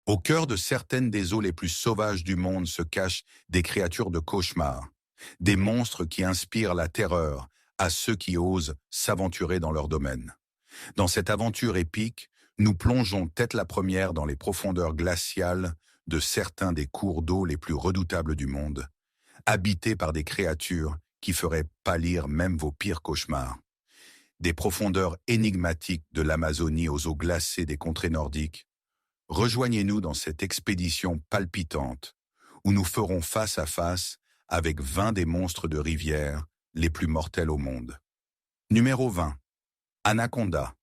Au cœur de certaines des eaux les plus sauvages du monde se cachent des créatures de cauchemar, des monstres qui inspirent la terreur à ceux qui osent s'aventurer dans leur domaine. Dans cette aventure épique, nous plongeons tête la première dans les profondeurs glaciales de certains des cours d'eau les plus redoutables du monde, habités par des créatures qui feraient pâlir même vos pires cauchemars. Des profondeurs énigmatiques de l'Amazonie aux eaux glacées des contrées nordiques. Rejoignez-nous dans cette expédition palpitante où nous ferons face à face avec 20 des monstres de rivière les plus mortels au monde. Numéro 20. Anaconda.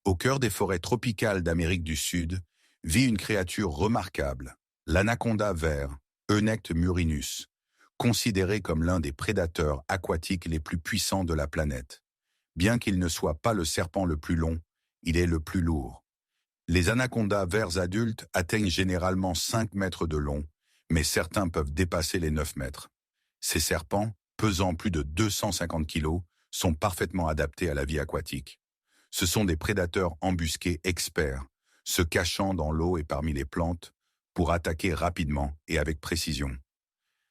Au cœur des forêts tropicales d'Amérique du Sud, vit une créature remarquable, l'anaconda vert, Eunectes murinus, considéré comme l'un des prédateurs aquatiques les plus puissants de la planète. Bien qu'il ne soit pas le serpent le plus long, il est le plus lourd. Les anacondas verts adultes atteignent généralement 5 mètres de long, mais certains peuvent dépasser les 9 mètres. Ces serpents, pesant plus de 250 kilos, sont parfaitement adaptés à la vie aquatique. Ce sont des prédateurs embusqués experts, se cachant dans l'eau et parmi les plantes, pour attaquer rapidement et avec précision.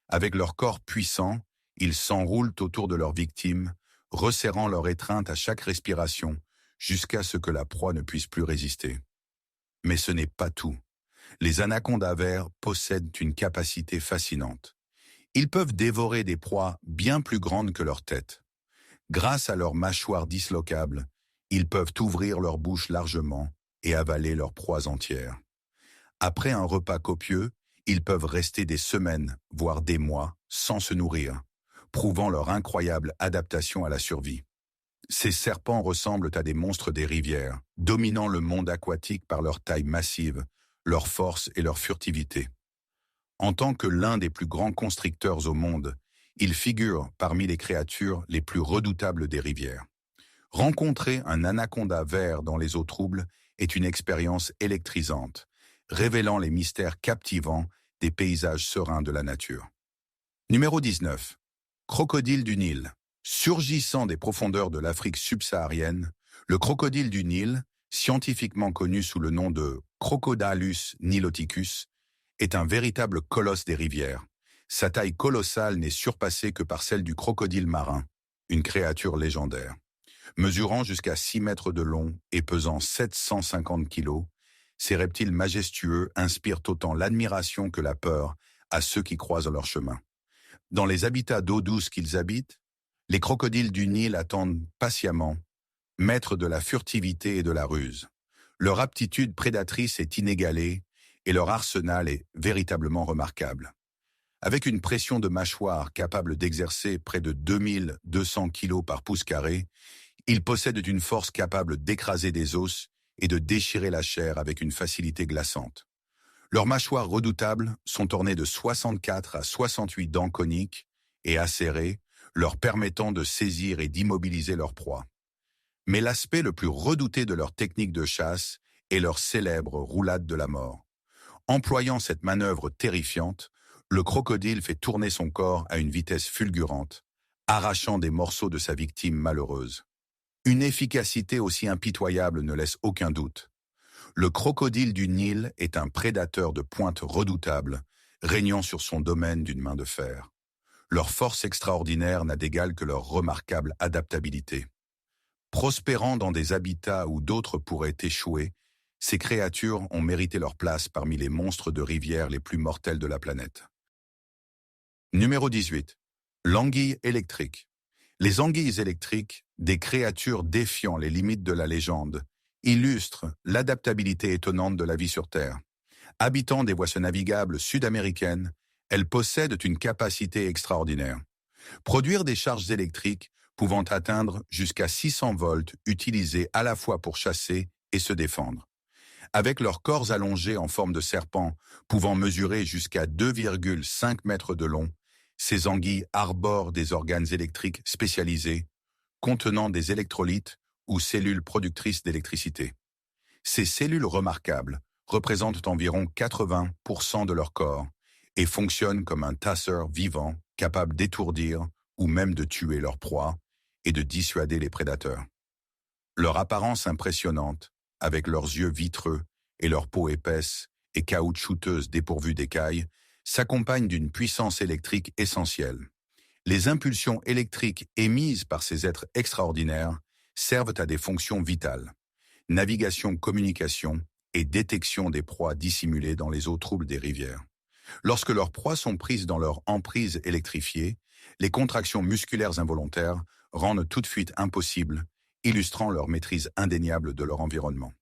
Avec leur corps puissant, ils s'enroulent autour de leurs victimes, resserrant leur étreinte à chaque respiration, jusqu'à ce que la proie ne puisse plus résister. Mais ce n'est pas tout. Les anacondas verts possèdent une capacité fascinante. Ils peuvent dévorer des proies bien plus grandes que leur tête. Grâce à leurs mâchoires dislocables, ils peuvent ouvrir leur bouche largement et avaler leurs proies entières. Après un repas copieux, ils peuvent rester des semaines, voire des mois, sans se nourrir, prouvant leur incroyable adaptation à la survie. Ces serpents ressemblent à des monstres des rivières, dominant le monde aquatique par leur taille massive, leur force et leur furtivité. En tant que l'un des plus grands constricteurs au monde, ils figurent parmi les créatures les plus redoutables des rivières. Rencontrer un anaconda vert dans les eaux troubles est une expérience électrisante, révélant les mystères captivants des paysages sereins de la nature. Numéro 19. Crocodile du Nil. Surgissant des profondeurs de l'Afrique subsaharienne, le crocodile du Nil, scientifiquement connu sous le nom de Crocodylus niloticus, est un véritable colosse des rivières. Sa taille colossale n'est surpassée que par celle du crocodile marin, une créature légendaire. Mesurant jusqu'à 6 mètres de long et pesant 750 kilos, ces reptiles majestueux inspirent autant l'admiration que la peur à ceux qui croisent leur chemin. Dans les habitats d'eau douce qu'ils habitent, les crocodiles du Nil attendent patiemment, maîtres de la furtivité et de la ruse. Leur aptitude prédatrice est inégalée et leur arsenal est véritablement remarquable. Avec une pression de mâchoire capable d'exercer près de 2200 kg par pouce carré, ils possèdent une force capable d'écraser des os et de déchirer la chair avec une facilité glaçante. Leurs mâchoires redoutables sont ornées de 64 à 68 dents coniques et acérées, leur permettant de saisir et d'immobiliser leur proie. Mais l'aspect le plus redouté de leur technique de chasse est leur célèbre roulade de la mort. Employant cette manœuvre terrifiante, le crocodile fait tourner son corps à une vitesse fulgurante, arrachant des morceaux de sa victime malheureuse. Une efficacité aussi impitoyable ne laisse aucun doute. Le crocodile du Nil est un prédateur de pointe redoutable, régnant sur son domaine d'une main de fer. Leur force extraordinaire n'a d'égal que leur remarquable adaptabilité. Prospérant dans des habitats où d'autres pourraient échouer, ces créatures ont mérité leur place parmi les monstres de rivière les plus mortels de la planète. Numéro 18. L'anguille électrique. Les anguilles électriques, des créatures défiant les limites de la légende, illustrent l'adaptabilité étonnante de la vie sur Terre. Habitant des voies navigables sud-américaines, elles possèdent une capacité extraordinaire. Produire des charges électriques pouvant atteindre jusqu'à 600 volts utilisés à la fois pour chasser et se défendre. Avec leurs corps allongés en forme de serpent, pouvant mesurer jusqu'à 2,5 mètres de long, ces anguilles arborent des organes électriques spécialisés, contenant des électrolytes ou cellules productrices d'électricité. Ces cellules remarquables représentent environ 80% de leur corps et fonctionnent comme un tasseur vivant capable d'étourdir ou même de tuer leur proie et de dissuader les prédateurs. Leur apparence impressionnante, avec leurs yeux vitreux et leur peau épaisse, et caoutchouteuses dépourvues d'écailles, s'accompagnent d'une puissance électrique essentielle. Les impulsions électriques émises par ces êtres extraordinaires servent à des fonctions vitales: navigation, communication et détection des proies dissimulées dans les eaux troubles des rivières. Lorsque leurs proies sont prises dans leur emprise électrifiée, les contractions musculaires involontaires rendent toute fuite impossible, illustrant leur maîtrise indéniable de leur environnement.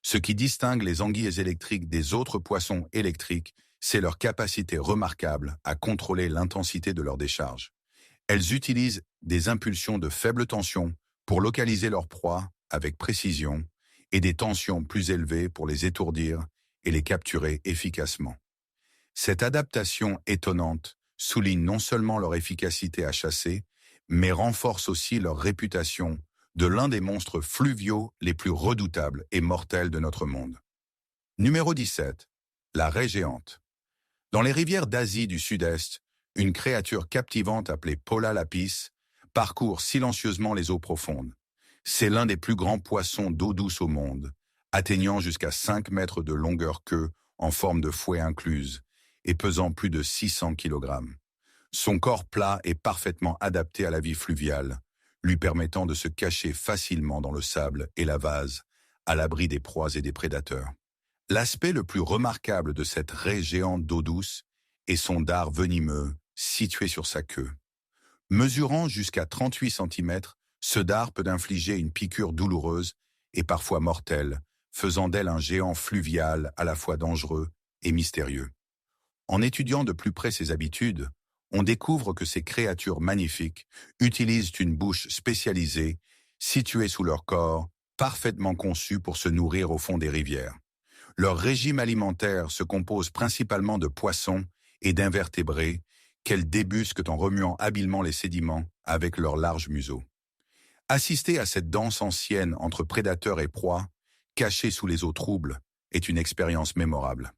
Ce qui distingue les anguilles électriques des autres poissons électriques, c'est leur capacité remarquable à contrôler l'intensité de leur décharge. Elles utilisent des impulsions de faible tension pour localiser leurs proies avec précision et des tensions plus élevées pour les étourdir et les capturer efficacement. Cette adaptation étonnante souligne non seulement leur efficacité à chasser, mais renforce aussi leur réputation de l'un des monstres fluviaux les plus redoutables et mortels de notre monde. Numéro 17. La raie géante. Dans les rivières d'Asie du Sud-Est, une créature captivante appelée Pola lapis parcourt silencieusement les eaux profondes. C'est l'un des plus grands poissons d'eau douce au monde, atteignant jusqu'à 5 mètres de longueur queue en forme de fouet incluse et pesant plus de 600 kg. Son corps plat est parfaitement adapté à la vie fluviale, lui permettant de se cacher facilement dans le sable et la vase, à l'abri des proies et des prédateurs. L'aspect le plus remarquable de cette raie géante d'eau douce est son dard venimeux situé sur sa queue. Mesurant jusqu'à 38 cm, ce dard peut infliger une piqûre douloureuse et parfois mortelle, faisant d'elle un géant fluvial à la fois dangereux et mystérieux. En étudiant de plus près ses habitudes, on découvre que ces créatures magnifiques utilisent une bouche spécialisée, située sous leur corps, parfaitement conçue pour se nourrir au fond des rivières. Leur régime alimentaire se compose principalement de poissons et d'invertébrés qu'elles débusquent en remuant habilement les sédiments avec leur large museau. Assister à cette danse ancienne entre prédateurs et proies, cachés sous les eaux troubles, est une expérience mémorable.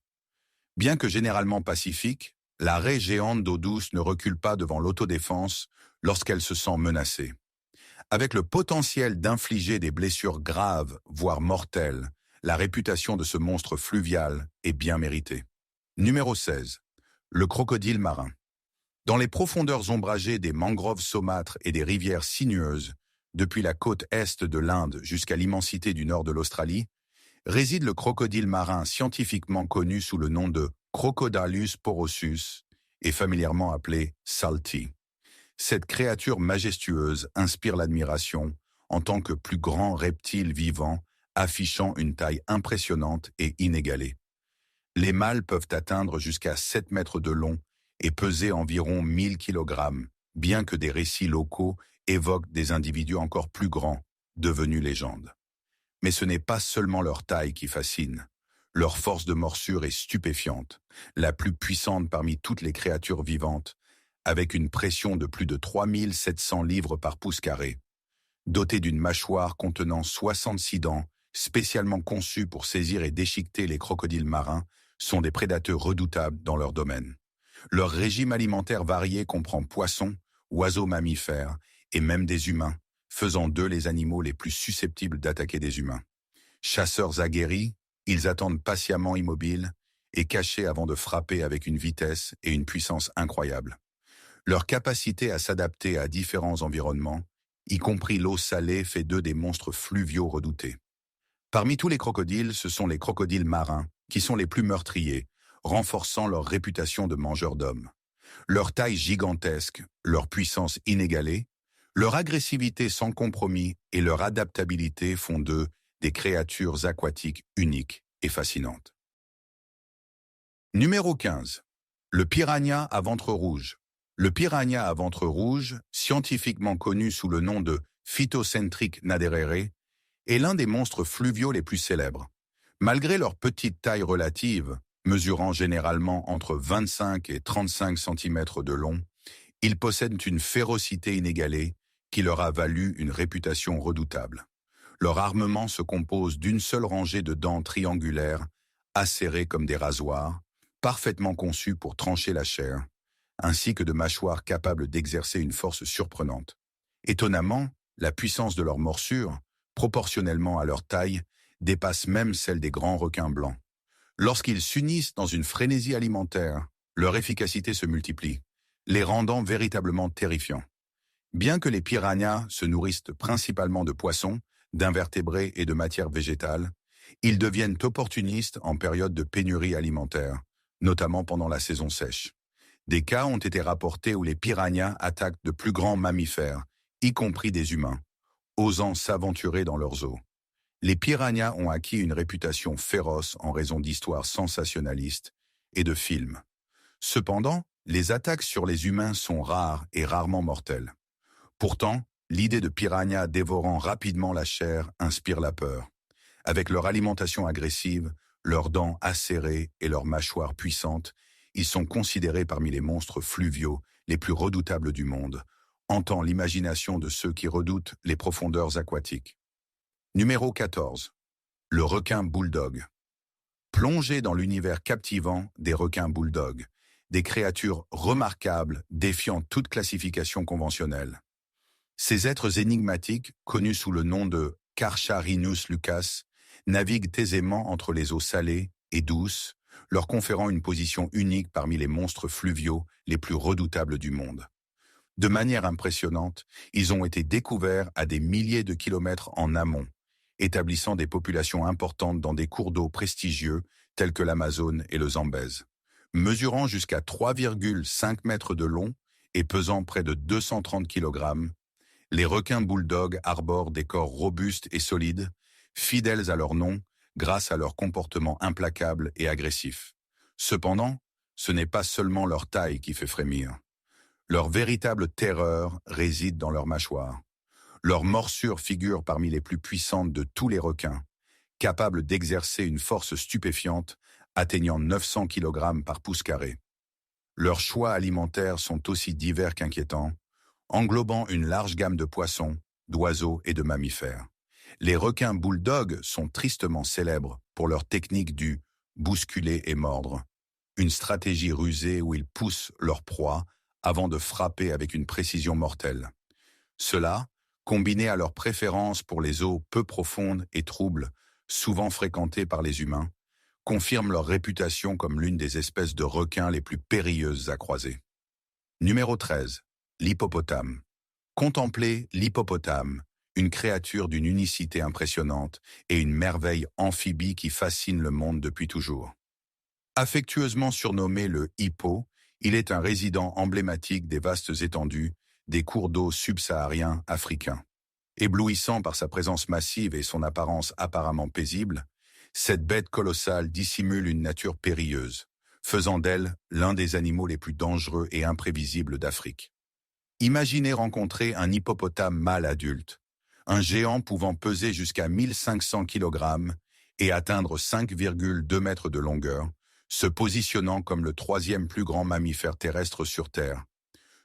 Bien que généralement pacifique, la raie géante d'eau douce ne recule pas devant l'autodéfense lorsqu'elle se sent menacée. Avec le potentiel d'infliger des blessures graves, voire mortelles, la réputation de ce monstre fluvial est bien méritée. Numéro 16. Le crocodile marin. Dans les profondeurs ombragées des mangroves saumâtres et des rivières sinueuses, depuis la côte est de l'Inde jusqu'à l'immensité du nord de l'Australie, réside le crocodile marin scientifiquement connu sous le nom de Crocodylus porosus et familièrement appelé Salty. Cette créature majestueuse inspire l'admiration en tant que plus grand reptile vivant, affichant une taille impressionnante et inégalée. Les mâles peuvent atteindre jusqu'à 7 mètres de long et peser environ 1000 kg, bien que des récits locaux évoquent des individus encore plus grands, devenus légendes. Mais ce n'est pas seulement leur taille qui fascine. Leur force de morsure est stupéfiante, la plus puissante parmi toutes les créatures vivantes, avec une pression de plus de 3700 livres par pouce carré. Dotée d'une mâchoire contenant 66 dents, spécialement conçues pour saisir et déchiqueter les crocodiles marins, sont des prédateurs redoutables dans leur domaine. Leur régime alimentaire varié comprend poissons, oiseaux mammifères et même des humains, faisant d'eux les animaux les plus susceptibles d'attaquer des humains. Chasseurs aguerris, ils attendent patiemment immobiles et cachés avant de frapper avec une vitesse et une puissance incroyables. Leur capacité à s'adapter à différents environnements, y compris l'eau salée, fait d'eux des monstres fluviaux redoutés. Parmi tous les crocodiles, ce sont les crocodiles marins qui sont les plus meurtriers, renforçant leur réputation de mangeurs d'hommes. Leur taille gigantesque, leur puissance inégalée, leur agressivité sans compromis et leur adaptabilité font d'eux des créatures aquatiques uniques et fascinantes. Numéro 15. Le piranha à ventre rouge. Le piranha à ventre rouge, scientifiquement connu sous le nom de Phytocentric naderere, est l'un des monstres fluviaux les plus célèbres. Malgré leur petite taille relative, mesurant généralement entre 25 et 35 cm de long, ils possèdent une férocité inégalée qui leur a valu une réputation redoutable. Leur armement se compose d'une seule rangée de dents triangulaires, acérées comme des rasoirs, parfaitement conçues pour trancher la chair, ainsi que de mâchoires capables d'exercer une force surprenante. Étonnamment, la puissance de leur morsure, proportionnellement à leur taille, dépasse même celle des grands requins blancs. Lorsqu'ils s'unissent dans une frénésie alimentaire, leur efficacité se multiplie, les rendant véritablement terrifiants. Bien que les piranhas se nourrissent principalement de poissons, d'invertébrés et de matières végétales, ils deviennent opportunistes en période de pénurie alimentaire, notamment pendant la saison sèche. Des cas ont été rapportés où les piranhas attaquent de plus grands mammifères, y compris des humains, osant s'aventurer dans leurs eaux. Les piranhas ont acquis une réputation féroce en raison d'histoires sensationnalistes et de films. Cependant, les attaques sur les humains sont rares et rarement mortelles. Pourtant, l'idée de piranhas dévorant rapidement la chair inspire la peur. Avec leur alimentation agressive, leurs dents acérées et leurs mâchoires puissantes, ils sont considérés parmi les monstres fluviaux les plus redoutables du monde, hantant l'imagination de ceux qui redoutent les profondeurs aquatiques. Numéro 14. Le requin bulldog. Plongé dans l'univers captivant des requins bulldogs, des créatures remarquables défiant toute classification conventionnelle. Ces êtres énigmatiques, connus sous le nom de Carcharinus lucas, naviguent aisément entre les eaux salées et douces, leur conférant une position unique parmi les monstres fluviaux les plus redoutables du monde. De manière impressionnante, ils ont été découverts à des milliers de kilomètres en amont, établissant des populations importantes dans des cours d'eau prestigieux tels que l'Amazone et le Zambèze. Mesurant jusqu'à 3,5 mètres de long et pesant près de 230 kg, les requins bulldogs arborent des corps robustes et solides, fidèles à leur nom grâce à leur comportement implacable et agressif. Cependant, ce n'est pas seulement leur taille qui fait frémir. Leur véritable terreur réside dans leurs mâchoires. Leurs morsures figurent parmi les plus puissantes de tous les requins, capables d'exercer une force stupéfiante atteignant 900 kg par pouce carré. Leurs choix alimentaires sont aussi divers qu'inquiétants, englobant une large gamme de poissons, d'oiseaux et de mammifères. Les requins bulldogs sont tristement célèbres pour leur technique du « bousculer et mordre », une stratégie rusée où ils poussent leur proie avant de frapper avec une précision mortelle. Cela, combiné à leur préférence pour les eaux peu profondes et troubles, souvent fréquentées par les humains, confirme leur réputation comme l'une des espèces de requins les plus périlleuses à croiser. Numéro 13. L'hippopotame. Contemplez l'hippopotame, une créature d'une unicité impressionnante et une merveille amphibie qui fascine le monde depuis toujours. Affectueusement surnommé le hippo, il est un résident emblématique des vastes étendues des cours d'eau subsahariens africains. Éblouissant par sa présence massive et son apparence apparemment paisible, cette bête colossale dissimule une nature périlleuse, faisant d'elle l'un des animaux les plus dangereux et imprévisibles d'Afrique. Imaginez rencontrer un hippopotame mâle adulte, un géant pouvant peser jusqu'à 1500 kg et atteindre 5,2 mètres de longueur, se positionnant comme le troisième plus grand mammifère terrestre sur Terre,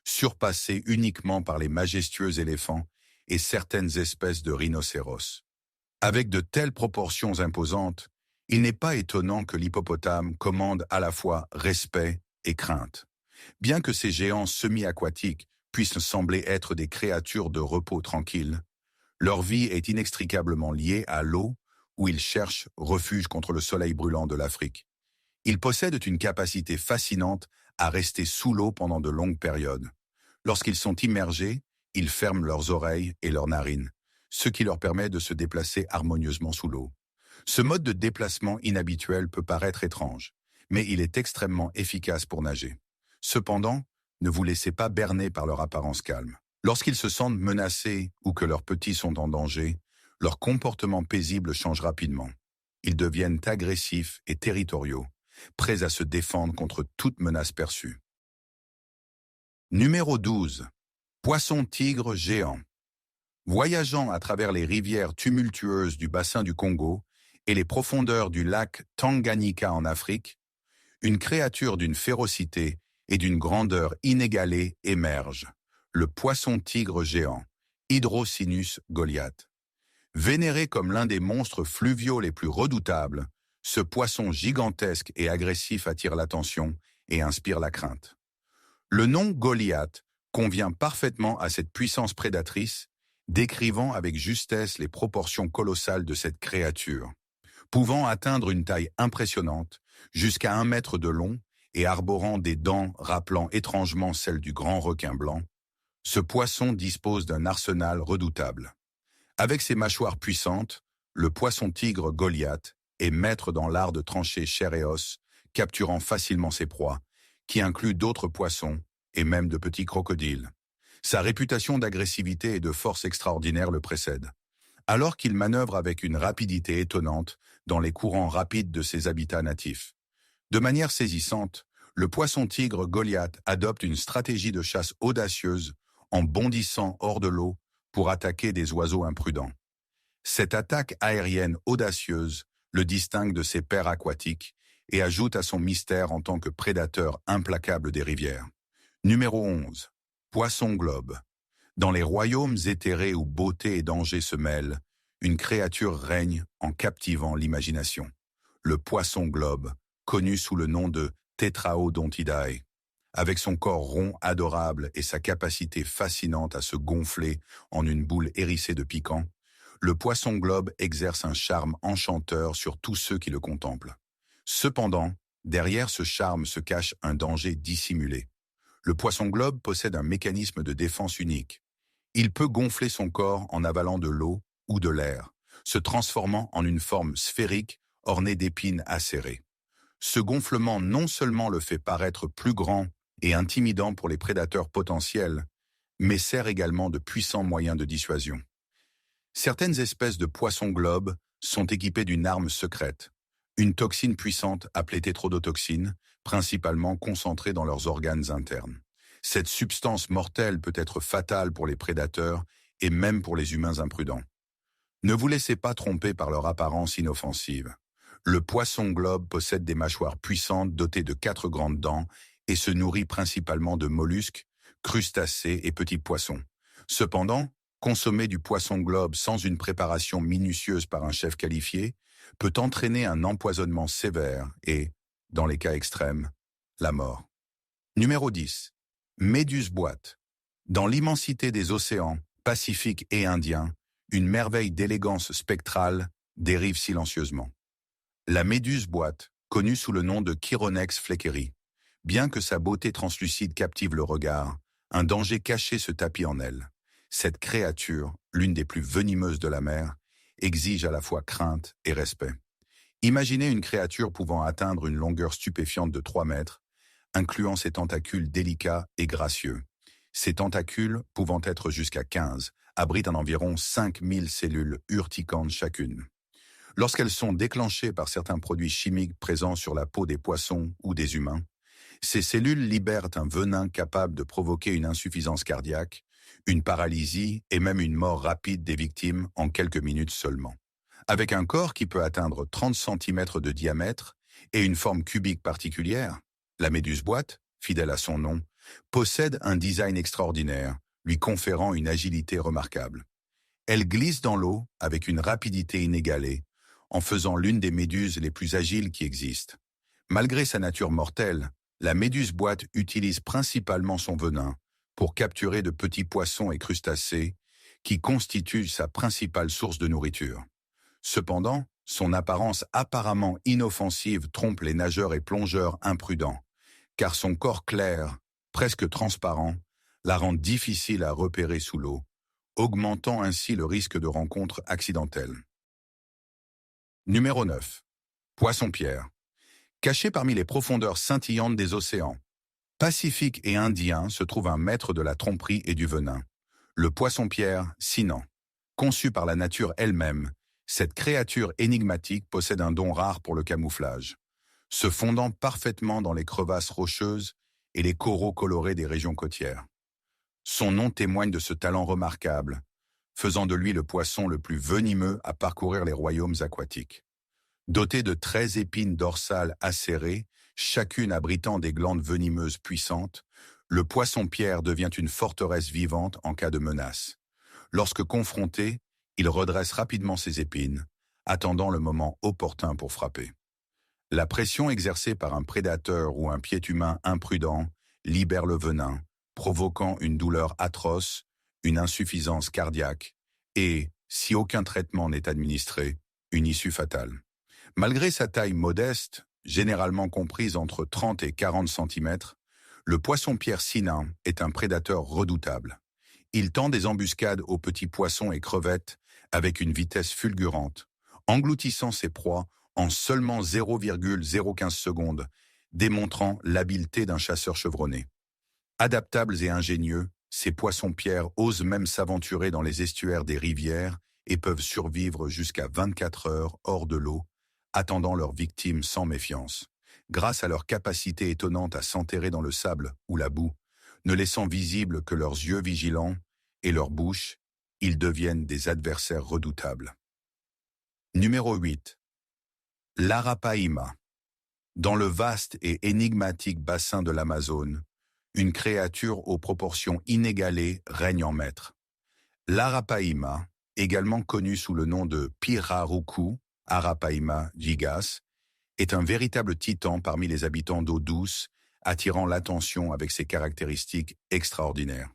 surpassé uniquement par les majestueux éléphants et certaines espèces de rhinocéros. Avec de telles proportions imposantes, il n'est pas étonnant que l'hippopotame commande à la fois respect et crainte. Bien que ces géants semi-aquatiques puissent sembler être des créatures de repos tranquille, leur vie est inextricablement liée à l'eau où ils cherchent refuge contre le soleil brûlant de l'Afrique. Ils possèdent une capacité fascinante à rester sous l'eau pendant de longues périodes. Lorsqu'ils sont immergés, ils ferment leurs oreilles et leurs narines, ce qui leur permet de se déplacer harmonieusement sous l'eau. Ce mode de déplacement inhabituel peut paraître étrange, mais il est extrêmement efficace pour nager. Cependant, ne vous laissez pas berner par leur apparence calme. Lorsqu'ils se sentent menacés ou que leurs petits sont en danger, leur comportement paisible change rapidement. Ils deviennent agressifs et territoriaux, prêts à se défendre contre toute menace perçue. Numéro 12. Poisson-tigre géant. Voyageant à travers les rivières tumultueuses du bassin du Congo et les profondeurs du lac Tanganyika en Afrique, une créature d'une férocité et d'une grandeur inégalée émerge, le poisson-tigre géant, Hydrocinus goliath. Vénéré comme l'un des monstres fluviaux les plus redoutables, ce poisson gigantesque et agressif attire l'attention et inspire la crainte. Le nom Goliath convient parfaitement à cette puissance prédatrice, décrivant avec justesse les proportions colossales de cette créature. Pouvant atteindre une taille impressionnante, Jusqu'à 1 mètre de long et arborant des dents rappelant étrangement celles du grand requin blanc, ce poisson dispose d'un arsenal redoutable. Avec ses mâchoires puissantes, le poisson-tigre Goliath est maître dans l'art de trancher chair et os, capturant facilement ses proies, qui incluent d'autres poissons et même de petits crocodiles. Sa réputation d'agressivité et de force extraordinaire le précède. Alors qu'il manœuvre avec une rapidité étonnante dans les courants rapides de ses habitats natifs. De manière saisissante, le poisson-tigre Goliath adopte une stratégie de chasse audacieuse en bondissant hors de l'eau pour attaquer des oiseaux imprudents. Cette attaque aérienne audacieuse le distingue de ses pairs aquatiques et ajoute à son mystère en tant que prédateur implacable des rivières. Numéro 11. Poisson-globe. Dans les royaumes éthérés où beauté et danger se mêlent, une créature règne en captivant l'imagination. Le poisson-globe, connu sous le nom de Tetraodontidae. Avec son corps rond adorable et sa capacité fascinante à se gonfler en une boule hérissée de piquant, le poisson-globe exerce un charme enchanteur sur tous ceux qui le contemplent. Cependant, derrière ce charme se cache un danger dissimulé. Le poisson-globe possède un mécanisme de défense unique. Il peut gonfler son corps en avalant de l'eau ou de l'air, se transformant en une forme sphérique ornée d'épines acérées. Ce gonflement non seulement le fait paraître plus grand et intimidant pour les prédateurs potentiels, mais sert également de puissant moyen de dissuasion. Certaines espèces de poissons-globes sont équipées d'une arme secrète, une toxine puissante appelée tétrodotoxine, principalement concentrée dans leurs organes internes. Cette substance mortelle peut être fatale pour les prédateurs et même pour les humains imprudents. Ne vous laissez pas tromper par leur apparence inoffensive. Le poisson-globe possède des mâchoires puissantes dotées de 4 grandes dents et se nourrit principalement de mollusques, crustacés et petits poissons. Cependant, consommer du poisson-globe sans une préparation minutieuse par un chef qualifié peut entraîner un empoisonnement sévère et, dans les cas extrêmes, la mort. Numéro 10. Méduse-boîte. Dans l'immensité des océans, Pacifique et Indien, une merveille d'élégance spectrale dérive silencieusement. La méduse-boîte, connue sous le nom de Chironex fleckeri. Bien que sa beauté translucide captive le regard, un danger caché se tapit en elle. Cette créature, l'une des plus venimeuses de la mer, exige à la fois crainte et respect. Imaginez une créature pouvant atteindre une longueur stupéfiante de 3 mètres, incluant ses tentacules délicats et gracieux. Ces tentacules, pouvant être jusqu'à 15, abritent environ 5000 cellules urticantes chacune. Lorsqu'elles sont déclenchées par certains produits chimiques présents sur la peau des poissons ou des humains, ces cellules libèrent un venin capable de provoquer une insuffisance cardiaque, une paralysie et même une mort rapide des victimes en quelques minutes seulement. Avec un corps qui peut atteindre 30 cm de diamètre et une forme cubique particulière, la méduse-boîte, fidèle à son nom, possède un design extraordinaire, lui conférant une agilité remarquable. Elle glisse dans l'eau avec une rapidité inégalée, en faisant l'une des méduses les plus agiles qui existent. Malgré sa nature mortelle, la méduse-boîte utilise principalement son venin pour capturer de petits poissons et crustacés qui constituent sa principale source de nourriture. Cependant, son apparence apparemment inoffensive trompe les nageurs et plongeurs imprudents, car son corps clair, presque transparent, la rend difficile à repérer sous l'eau, augmentant ainsi le risque de rencontres accidentelles. Numéro 9. Poisson-pierre. Caché parmi les profondeurs scintillantes des océans, Pacifique et Indien se trouve un maître de la tromperie et du venin, le poisson-pierre Sinan. Conçu par la nature elle-même, cette créature énigmatique possède un don rare pour le camouflage, se fondant parfaitement dans les crevasses rocheuses et les coraux colorés des régions côtières. Son nom témoigne de ce talent remarquable, faisant de lui le poisson le plus venimeux à parcourir les royaumes aquatiques. Doté de 13 épines dorsales acérées, chacune abritant des glandes venimeuses puissantes, le poisson-pierre devient une forteresse vivante en cas de menace. Lorsque confronté, il redresse rapidement ses épines, attendant le moment opportun pour frapper. La pression exercée par un prédateur ou un pied humain imprudent libère le venin, provoquant une douleur atroce, une insuffisance cardiaque et, si aucun traitement n'est administré, une issue fatale. Malgré sa taille modeste, généralement comprise entre 30 et 40 centimètres, le poisson-pierre sinain est un prédateur redoutable. Il tend des embuscades aux petits poissons et crevettes avec une vitesse fulgurante, engloutissant ses proies en seulement 0,015 secondes, démontrant l'habileté d'un chasseur chevronné. Adaptables et ingénieux, ces poissons-pierres osent même s'aventurer dans les estuaires des rivières et peuvent survivre jusqu'à 24 heures hors de l'eau, attendant leurs victimes sans méfiance. Grâce à leur capacité étonnante à s'enterrer dans le sable ou la boue, ne laissant visibles que leurs yeux vigilants et leur bouche, ils deviennent des adversaires redoutables. Numéro 8. L'Arapaima. Dans le vaste et énigmatique bassin de l'Amazone, une créature aux proportions inégalées règne en maître. L'Arapaima, également connu sous le nom de Pirarucu, Arapaima gigas, est un véritable titan parmi les habitants d'eau douce, attirant l'attention avec ses caractéristiques extraordinaires.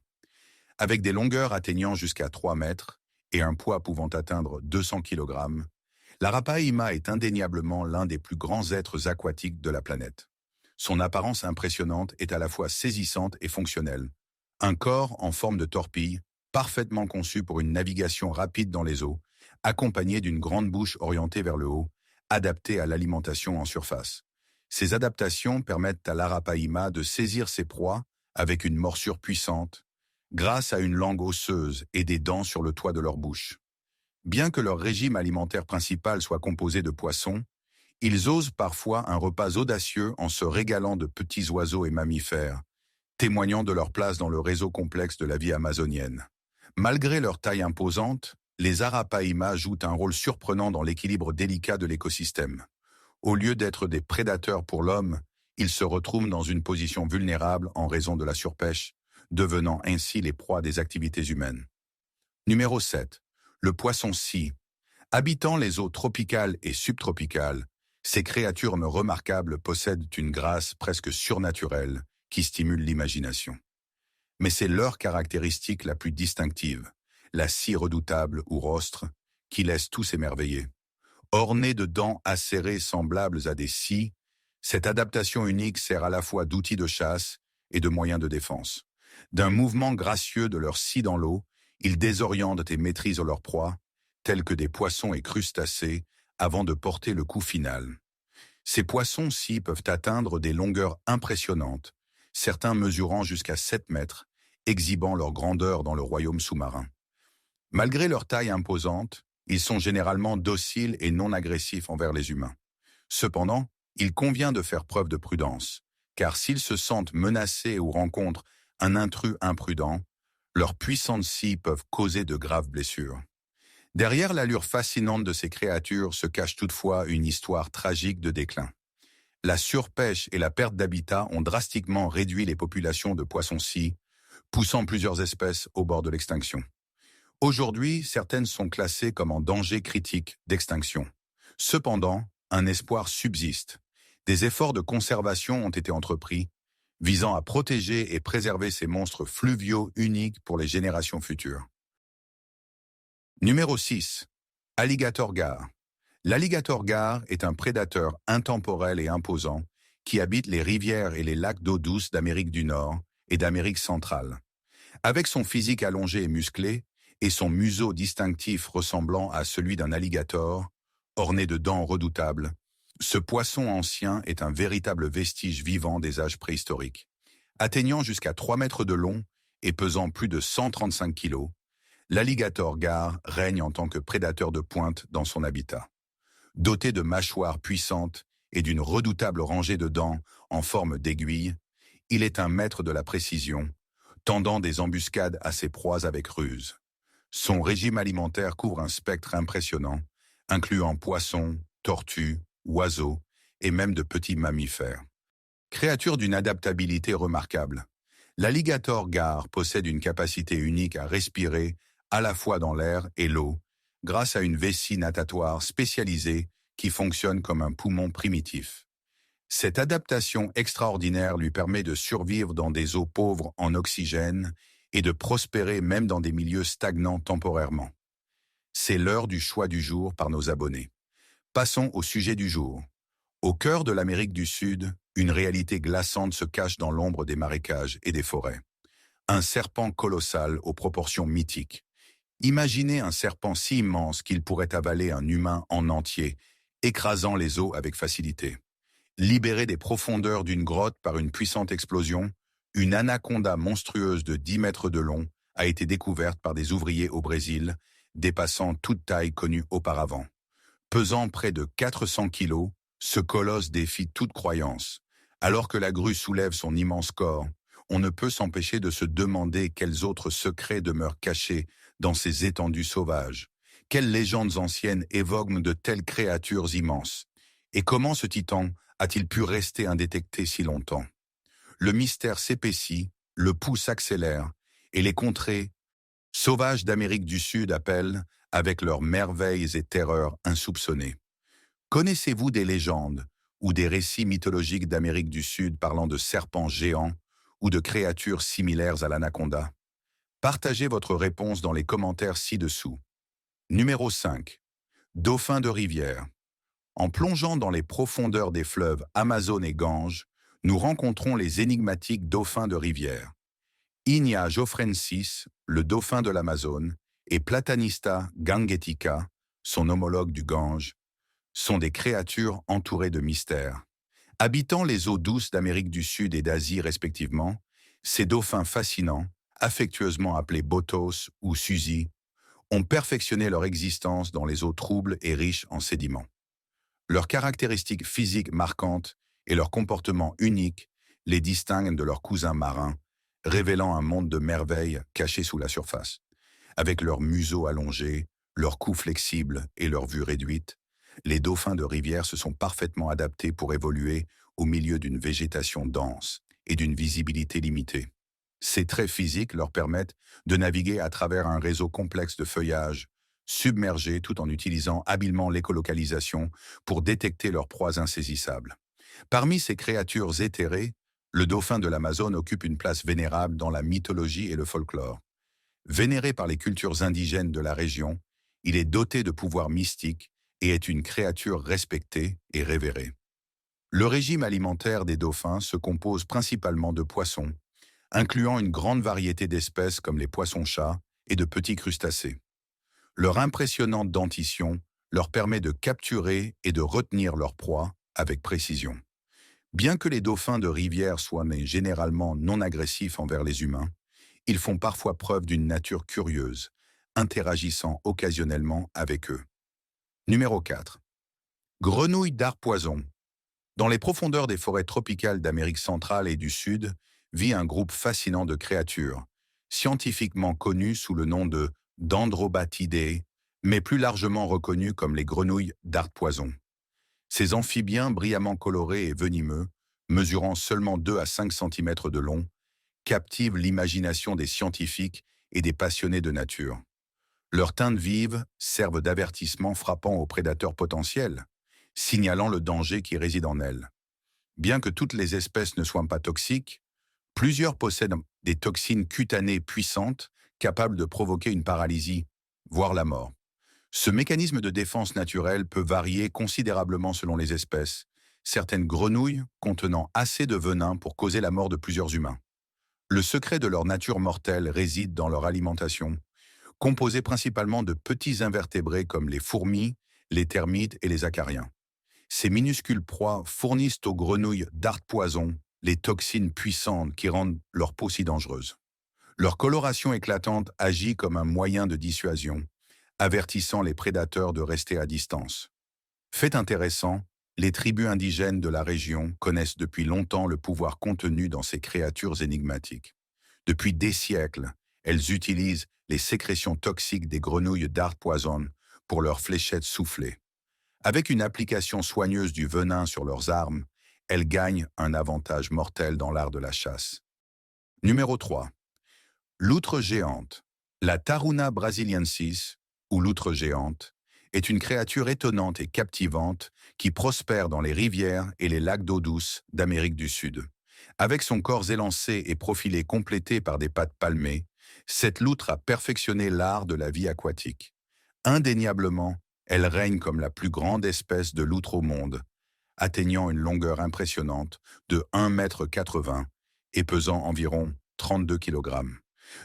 Avec des longueurs atteignant jusqu'à 3 mètres et un poids pouvant atteindre 200 kg, l'Arapaima est indéniablement l'un des plus grands êtres aquatiques de la planète. Son apparence impressionnante est à la fois saisissante et fonctionnelle. Un corps en forme de torpille, parfaitement conçu pour une navigation rapide dans les eaux, accompagné d'une grande bouche orientée vers le haut, adaptée à l'alimentation en surface. Ces adaptations permettent à l'Arapaima de saisir ses proies avec une morsure puissante, grâce à une langue osseuse et des dents sur le toit de leur bouche. Bien que leur régime alimentaire principal soit composé de poissons, ils osent parfois un repas audacieux en se régalant de petits oiseaux et mammifères, témoignant de leur place dans le réseau complexe de la vie amazonienne. Malgré leur taille imposante, les Arapaima jouent un rôle surprenant dans l'équilibre délicat de l'écosystème. Au lieu d'être des prédateurs pour l'homme, ils se retrouvent dans une position vulnérable en raison de la surpêche, devenant ainsi les proies des activités humaines. Numéro 7. Le poisson-scie. Habitant les eaux tropicales et subtropicales, ces créatures remarquables possèdent une grâce presque surnaturelle qui stimule l'imagination. Mais c'est leur caractéristique la plus distinctive, la scie redoutable ou rostre, qui laisse tous s'émerveiller. Ornée de dents acérées semblables à des scies, cette adaptation unique sert à la fois d'outil de chasse et de moyen de défense. D'un mouvement gracieux de leurs scies dans l'eau, ils désorientent et maîtrisent leur proie, tels que des poissons et crustacés, avant de porter le coup final. Ces poissons-scies peuvent atteindre des longueurs impressionnantes, certains mesurant jusqu'à 7 mètres, exhibant leur grandeur dans le royaume sous-marin. Malgré leur taille imposante, ils sont généralement dociles et non agressifs envers les humains. Cependant, il convient de faire preuve de prudence, car s'ils se sentent menacés ou rencontrent un intrus imprudent, leurs puissantes scies peuvent causer de graves blessures. Derrière l'allure fascinante de ces créatures se cache toutefois une histoire tragique de déclin. La surpêche et la perte d'habitat ont drastiquement réduit les populations de poissons-scies, poussant plusieurs espèces au bord de l'extinction. Aujourd'hui, certaines sont classées comme en danger critique d'extinction. Cependant, un espoir subsiste. Des efforts de conservation ont été entrepris, visant à protéger et préserver ces monstres fluviaux uniques pour les générations futures. Numéro 6. Alligator gar. L'alligator gar est un prédateur intemporel et imposant qui habite les rivières et les lacs d'eau douce d'Amérique du Nord et d'Amérique centrale. Avec son physique allongé et musclé et son museau distinctif ressemblant à celui d'un alligator, orné de dents redoutables, ce poisson ancien est un véritable vestige vivant des âges préhistoriques. Atteignant jusqu'à 3 mètres de long et pesant plus de 135 kilos, l'alligator gar règne en tant que prédateur de pointe dans son habitat. Doté de mâchoires puissantes et d'une redoutable rangée de dents en forme d'aiguille, il est un maître de la précision, tendant des embuscades à ses proies avec ruse. Son régime alimentaire couvre un spectre impressionnant, incluant poissons, tortues, oiseaux et même de petits mammifères. Créature d'une adaptabilité remarquable, l'alligator gar possède une capacité unique à respirer à la fois dans l'air et l'eau, grâce à une vessie natatoire spécialisée qui fonctionne comme un poumon primitif. Cette adaptation extraordinaire lui permet de survivre dans des eaux pauvres en oxygène et de prospérer même dans des milieux stagnants temporairement. C'est l'heure du choix du jour par nos abonnés. Passons au sujet du jour. Au cœur de l'Amérique du Sud, une réalité glaçante se cache dans l'ombre des marécages et des forêts. Un serpent colossal aux proportions mythiques. Imaginez un serpent si immense qu'il pourrait avaler un humain en entier, écrasant les os avec facilité. Libéré des profondeurs d'une grotte par une puissante explosion, une anaconda monstrueuse de 10 mètres de long a été découverte par des ouvriers au Brésil, dépassant toute taille connue auparavant. Pesant près de 400 kilos, ce colosse défie toute croyance. Alors que la grue soulève son immense corps, on ne peut s'empêcher de se demander quels autres secrets demeurent cachés dans ces étendues sauvages. Quelles légendes anciennes évoquent de telles créatures immenses? Et comment ce titan a-t-il pu rester indétecté si longtemps? Le mystère s'épaissit, le pouls s'accélère, et les contrées sauvages d'Amérique du Sud appellent avec leurs merveilles et terreurs insoupçonnées. Connaissez-vous des légendes ou des récits mythologiques d'Amérique du Sud parlant de serpents géants ou de créatures similaires à l'anaconda? Partagez votre réponse dans les commentaires ci-dessous. Numéro 5. Dauphins de rivière. En plongeant dans les profondeurs des fleuves Amazone et Gange, nous rencontrons les énigmatiques dauphins de rivière. Inia geoffrensis, le dauphin de l'Amazone, et Platanista gangetica, son homologue du Gange, sont des créatures entourées de mystères. Habitant les eaux douces d'Amérique du Sud et d'Asie respectivement, ces dauphins fascinants, affectueusement appelés botos ou suzy, ont perfectionné leur existence dans les eaux troubles et riches en sédiments. Leurs caractéristiques physiques marquantes et leur comportement unique les distinguent de leurs cousins marins, révélant un monde de merveilles caché sous la surface. Avec leur museau allongé, leur cou flexible et leur vue réduite, les dauphins de rivière se sont parfaitement adaptés pour évoluer au milieu d'une végétation dense et d'une visibilité limitée. Ces traits physiques leur permettent de naviguer à travers un réseau complexe de feuillage, submergés tout en utilisant habilement l'écolocalisation pour détecter leurs proies insaisissables. Parmi ces créatures éthérées, le dauphin de l'Amazone occupe une place vénérable dans la mythologie et le folklore. Vénéré par les cultures indigènes de la région, il est doté de pouvoirs mystiques et est une créature respectée et révérée. Le régime alimentaire des dauphins se compose principalement de poissons, incluant une grande variété d'espèces comme les poissons-chats et de petits crustacés. Leur impressionnante dentition leur permet de capturer et de retenir leur proie avec précision. Bien que les dauphins de rivière soient généralement non agressifs envers les humains, ils font parfois preuve d'une nature curieuse, interagissant occasionnellement avec eux. Numéro 4. Grenouille d'arpoison. Dans les profondeurs des forêts tropicales d'Amérique centrale et du Sud, vit un groupe fascinant de créatures, scientifiquement connues sous le nom de Dendrobatidae, mais plus largement reconnues comme les grenouilles d'arpoison. Ces amphibiens brillamment colorés et venimeux, mesurant seulement 2 à 5 cm de long, captivent l'imagination des scientifiques et des passionnés de nature. Leurs teintes vives servent d'avertissement frappant aux prédateurs potentiels, signalant le danger qui réside en elles. Bien que toutes les espèces ne soient pas toxiques, plusieurs possèdent des toxines cutanées puissantes capables de provoquer une paralysie, voire la mort. Ce mécanisme de défense naturelle peut varier considérablement selon les espèces, certaines grenouilles contenant assez de venin pour causer la mort de plusieurs humains. Le secret de leur nature mortelle réside dans leur alimentation, composée principalement de petits invertébrés comme les fourmis, les termites et les acariens. Ces minuscules proies fournissent aux grenouilles d'arpoison les toxines puissantes qui rendent leur peau si dangereuse. Leur coloration éclatante agit comme un moyen de dissuasion, avertissant les prédateurs de rester à distance. Fait intéressant, les tribus indigènes de la région connaissent depuis longtemps le pouvoir contenu dans ces créatures énigmatiques. Depuis des siècles, elles utilisent les sécrétions toxiques des grenouilles d'arpoison pour leurs fléchettes soufflées. Avec une application soigneuse du venin sur leurs armes, elles gagnent un avantage mortel dans l'art de la chasse. Numéro 3. Loutre géante. La Taruna brasiliensis, ou loutre géante, est une créature étonnante et captivante qui prospère dans les rivières et les lacs d'eau douce d'Amérique du Sud. Avec son corps élancé et profilé complété par des pattes palmées, cette loutre a perfectionné l'art de la vie aquatique. Indéniablement, elle règne comme la plus grande espèce de loutre au monde, atteignant une longueur impressionnante de 1,80 m et pesant environ 32 kg.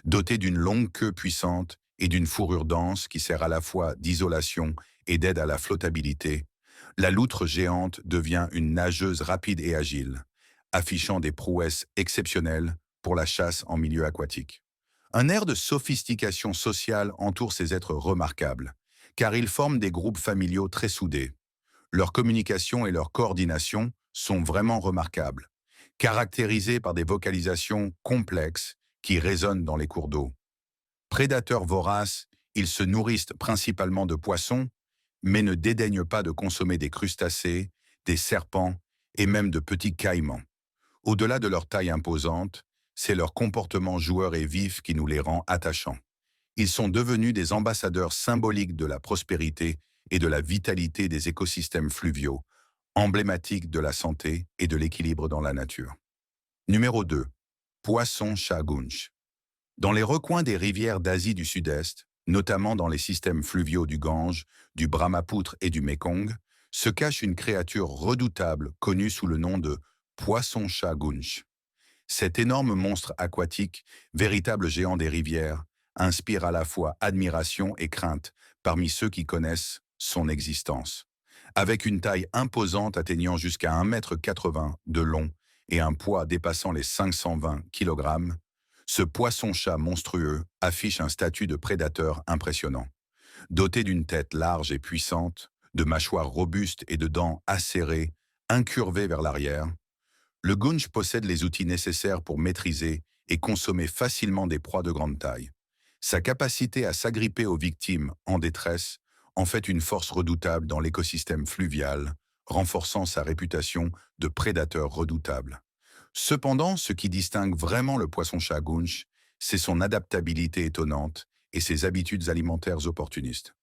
Dotée d'une longue queue puissante et d'une fourrure dense qui sert à la fois d'isolation et d'aide à la flottabilité, la loutre géante devient une nageuse rapide et agile, affichant des prouesses exceptionnelles pour la chasse en milieu aquatique. Un air de sophistication sociale entoure ces êtres remarquables, car ils forment des groupes familiaux très soudés. Leur communication et leur coordination sont vraiment remarquables, caractérisées par des vocalisations complexes qui résonnent dans les cours d'eau. Prédateurs voraces, ils se nourrissent principalement de poissons, mais ne dédaignent pas de consommer des crustacés, des serpents et même de petits caïmans. Au-delà de leur taille imposante, c'est leur comportement joueur et vif qui nous les rend attachants. Ils sont devenus des ambassadeurs symboliques de la prospérité et de la vitalité des écosystèmes fluviaux, emblématiques de la santé et de l'équilibre dans la nature. Numéro 2. Poisson-chat gunch. Dans les recoins des rivières d'Asie du Sud-Est, notamment dans les systèmes fluviaux du Gange, du Brahmapoutre et du Mékong, se cache une créature redoutable connue sous le nom de poisson-chat gunch. Cet énorme monstre aquatique, véritable géant des rivières, inspire à la fois admiration et crainte parmi ceux qui connaissent son existence. Avec une taille imposante atteignant jusqu'à 1,80 m de long et un poids dépassant les 520 kg, ce poisson-chat monstrueux affiche un statut de prédateur impressionnant. Doté d'une tête large et puissante, de mâchoires robustes et de dents acérées, incurvées vers l'arrière, le gunch possède les outils nécessaires pour maîtriser et consommer facilement des proies de grande taille. Sa capacité à s'agripper aux victimes en détresse en fait une force redoutable dans l'écosystème fluvial, renforçant sa réputation de prédateur redoutable. Cependant, ce qui distingue vraiment le poisson-chat gunch, c'est son adaptabilité étonnante et ses habitudes alimentaires opportunistes.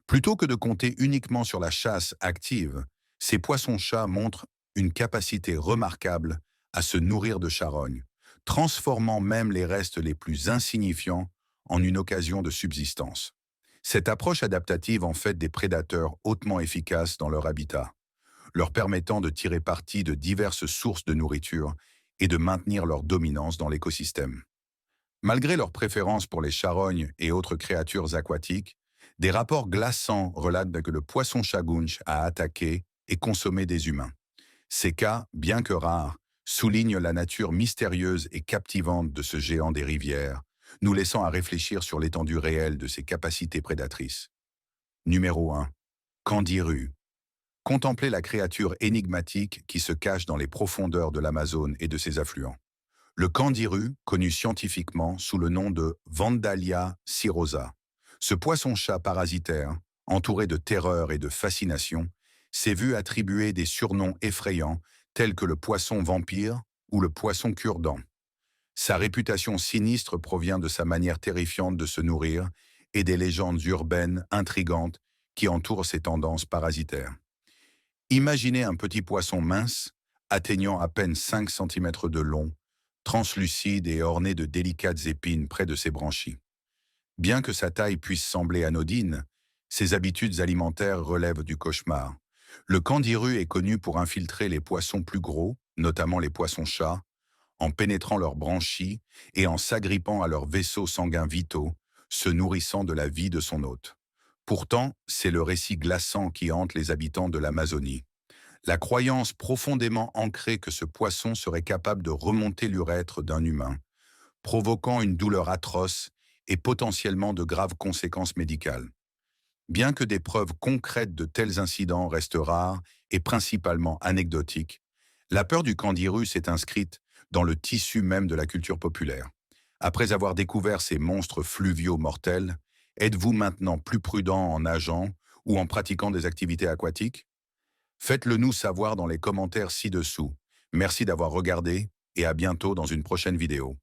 Plutôt que de compter uniquement sur la chasse active, ces poissons-chats montrent une capacité remarquable à se nourrir de charognes, transformant même les restes les plus insignifiants en une occasion de subsistance. Cette approche adaptative en fait des prédateurs hautement efficaces dans leur habitat, leur permettant de tirer parti de diverses sources de nourriture et de maintenir leur dominance dans l'écosystème. Malgré leur préférence pour les charognes et autres créatures aquatiques, des rapports glaçants relatent que le poisson-chat gunch a attaqué et consommé des humains. Ces cas, bien que rares, soulignent la nature mystérieuse et captivante de ce géant des rivières, nous laissant à réfléchir sur l'étendue réelle de ses capacités prédatrices. Numéro 1. Candiru. Contemplez la créature énigmatique qui se cache dans les profondeurs de l'Amazone et de ses affluents. Le candiru, connu scientifiquement sous le nom de Vandalia cirrhosa. Ce poisson-chat parasitaire, entouré de terreur et de fascination, s'est vu attribuer des surnoms effrayants tels que le poisson vampire ou le poisson cure-dent. Sa réputation sinistre provient de sa manière terrifiante de se nourrir et des légendes urbaines intrigantes qui entourent ses tendances parasitaires. Imaginez un petit poisson mince, atteignant à peine 5 cm de long, translucide et orné de délicates épines près de ses branchies. Bien que sa taille puisse sembler anodine, ses habitudes alimentaires relèvent du cauchemar. Le candiru est connu pour infiltrer les poissons plus gros, notamment les poissons-chats, en pénétrant leurs branchies et en s'agrippant à leurs vaisseaux sanguins vitaux, se nourrissant de la vie de son hôte. Pourtant, c'est le récit glaçant qui hante les habitants de l'Amazonie. La croyance profondément ancrée que ce poisson serait capable de remonter l'urètre d'un humain, provoquant une douleur atroce et potentiellement de graves conséquences médicales. Bien que des preuves concrètes de tels incidents restent rares et principalement anecdotiques, la peur du candiru s'est inscrite dans le tissu même de la culture populaire. Après avoir découvert ces monstres fluviaux mortels, êtes-vous maintenant plus prudent en nageant ou en pratiquant des activités aquatiques? Faites-le nous savoir dans les commentaires ci-dessous. Merci d'avoir regardé et à bientôt dans une prochaine vidéo.